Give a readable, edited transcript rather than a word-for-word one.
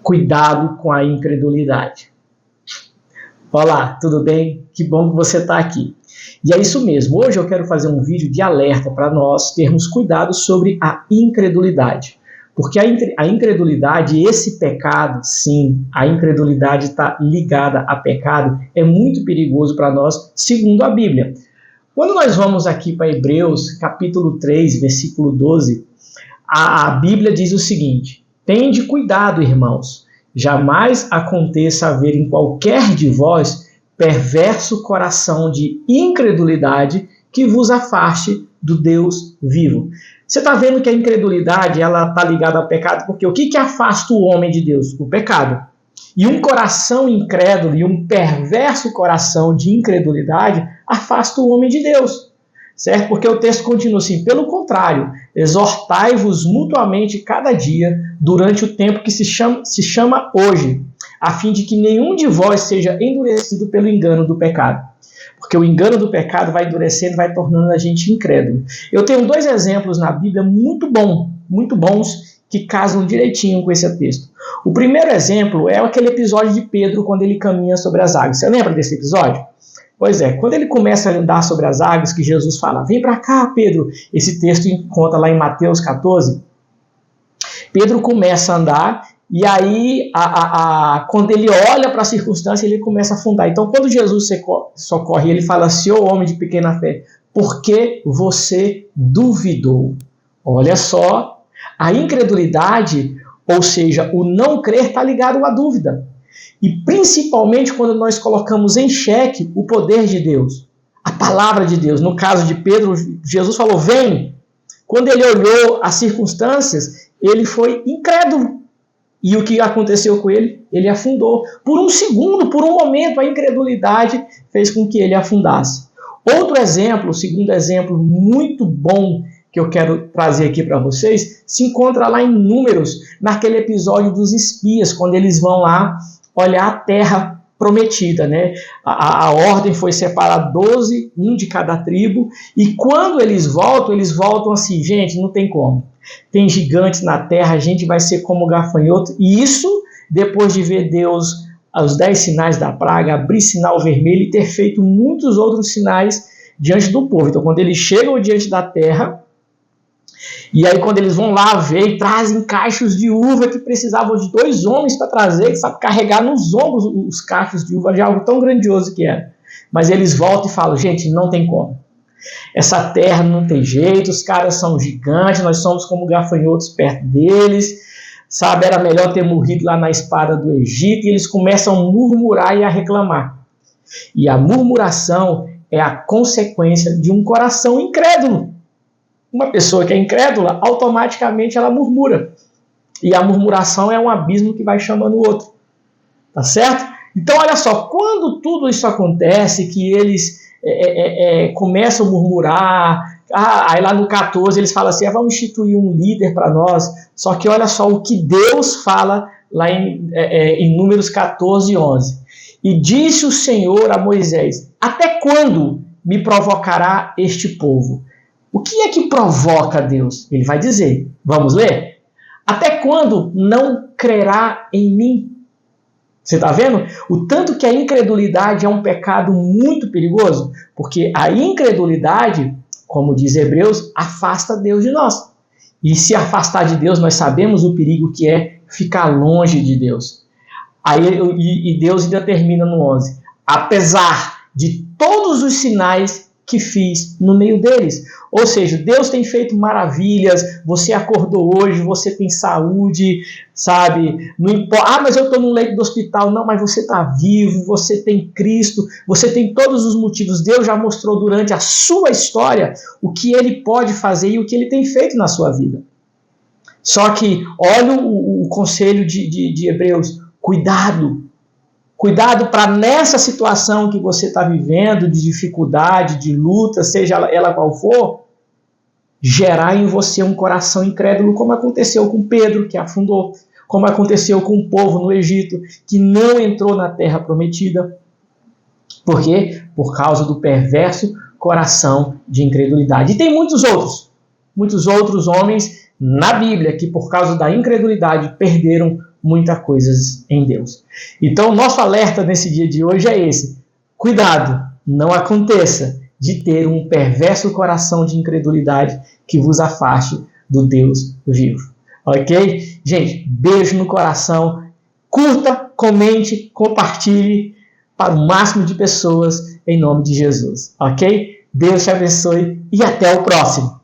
Cuidado com a incredulidade. Olá, tudo bem? Que bom que você está aqui. E é isso mesmo, hoje eu quero fazer um vídeo de alerta para nós termos cuidado sobre a incredulidade. Porque a incredulidade, esse pecado, sim, a incredulidade está ligada a pecado, é muito perigoso para nós, segundo a Bíblia. Quando nós vamos aqui para Hebreus, capítulo 3, versículo 12, a Bíblia diz o seguinte: tende cuidado, irmãos, jamais aconteça haver em qualquer de vós perverso coração de incredulidade que vos afaste do Deus vivo. Você está vendo que a incredulidade está ligada ao pecado, porque o que afasta o homem de Deus? O pecado. E um coração incrédulo e um perverso coração de incredulidade afasta o homem de Deus. Certo? Porque o texto continua assim: pelo contrário, exortai-vos mutuamente cada dia durante o tempo que se chama hoje, a fim de que nenhum de vós seja endurecido pelo engano do pecado. Porque o engano do pecado vai endurecendo, vai tornando a gente incrédulo. Eu tenho dois exemplos na Bíblia muito bons, que casam direitinho com esse texto. O primeiro exemplo é aquele episódio de Pedro, quando ele caminha sobre as águas. Você lembra desse episódio? Pois é, quando ele começa a andar sobre as águas, que Jesus fala: vem para cá, Pedro. Esse texto encontra lá em Mateus 14. Pedro começa a andar e aí, quando ele olha para a circunstância, ele começa a afundar. Então, quando Jesus socorre, ele fala assim: ô homem de pequena fé, por que você duvidou? Olha só, a incredulidade, ou seja, o não crer, está ligado à dúvida. E principalmente quando nós colocamos em xeque o poder de Deus, a palavra de Deus. No caso de Pedro, Jesus falou: vem. Quando ele olhou as circunstâncias, ele foi incrédulo. E o que aconteceu com ele? Ele afundou. Por um segundo, por um momento, a incredulidade fez com que ele afundasse. Outro exemplo, o segundo exemplo muito bom que eu quero trazer aqui para vocês, se encontra lá em Números, naquele episódio dos espias, quando eles vão lá olhar a terra prometida, né? A ordem foi separar 12, um de cada tribo, e quando eles voltam assim: gente, não tem como. Tem gigantes na terra, a gente vai ser como gafanhoto. E isso depois de ver Deus, os 10 sinais da praga, abrir sinal vermelho e ter feito muitos outros sinais diante do povo. Então, quando eles chegam diante da terra, e aí quando eles vão lá ver e trazem cachos de uva que precisavam de 2 homens para trazer, que sabe carregar nos ombros os cachos de uva, de algo tão grandioso que era. Mas eles voltam e falam: gente, não tem como. Essa terra não tem jeito, os caras são gigantes, nós somos como gafanhotos perto deles, sabe, era melhor ter morrido lá na espada do Egito. E eles começam a murmurar e a reclamar. E a murmuração é a consequência de um coração incrédulo. Uma pessoa que é incrédula, automaticamente ela murmura. E a murmuração é um abismo que vai chamando o outro. Tá certo? Então, olha só, quando tudo isso acontece, que eles começam a murmurar, aí lá no 14 eles falam assim: vamos instituir um líder para nós. Só que olha só o que Deus fala lá em Números 14, 11. E disse o Senhor a Moisés: até quando me provocará este povo? O que é que provoca Deus? Ele vai dizer, vamos ler? Até quando não crerá em mim? Você está vendo? O tanto que a incredulidade é um pecado muito perigoso, porque a incredulidade, como diz Hebreus, afasta Deus de nós. E se afastar de Deus, nós sabemos o perigo que é ficar longe de Deus. E Deus ainda termina no 11. Apesar de todos os sinais que fiz no meio deles. Ou seja, Deus tem feito maravilhas, você acordou hoje, você tem saúde, sabe? Não importa, mas eu estou no leito do hospital. Não, mas você está vivo, você tem Cristo, você tem todos os motivos. Deus já mostrou durante a sua história o que Ele pode fazer e o que Ele tem feito na sua vida. Só que, olha o conselho de Hebreus: cuidado. Cuidado para nessa situação que você está vivendo, de dificuldade, de luta, seja ela qual for, gerar em você um coração incrédulo, como aconteceu com Pedro, que afundou, como aconteceu com o povo no Egito, que não entrou na terra prometida. Por quê? Por causa do perverso coração de incredulidade. E tem muitos outros homens na Bíblia que, por causa da incredulidade, perderam muitas coisas em Deus. Então, o nosso alerta nesse dia de hoje é esse. Cuidado, não aconteça de ter um perverso coração de incredulidade que vos afaste do Deus vivo. Ok? Gente, beijo no coração. Curta, comente, compartilhe para o máximo de pessoas em nome de Jesus. Ok? Deus te abençoe e até o próximo.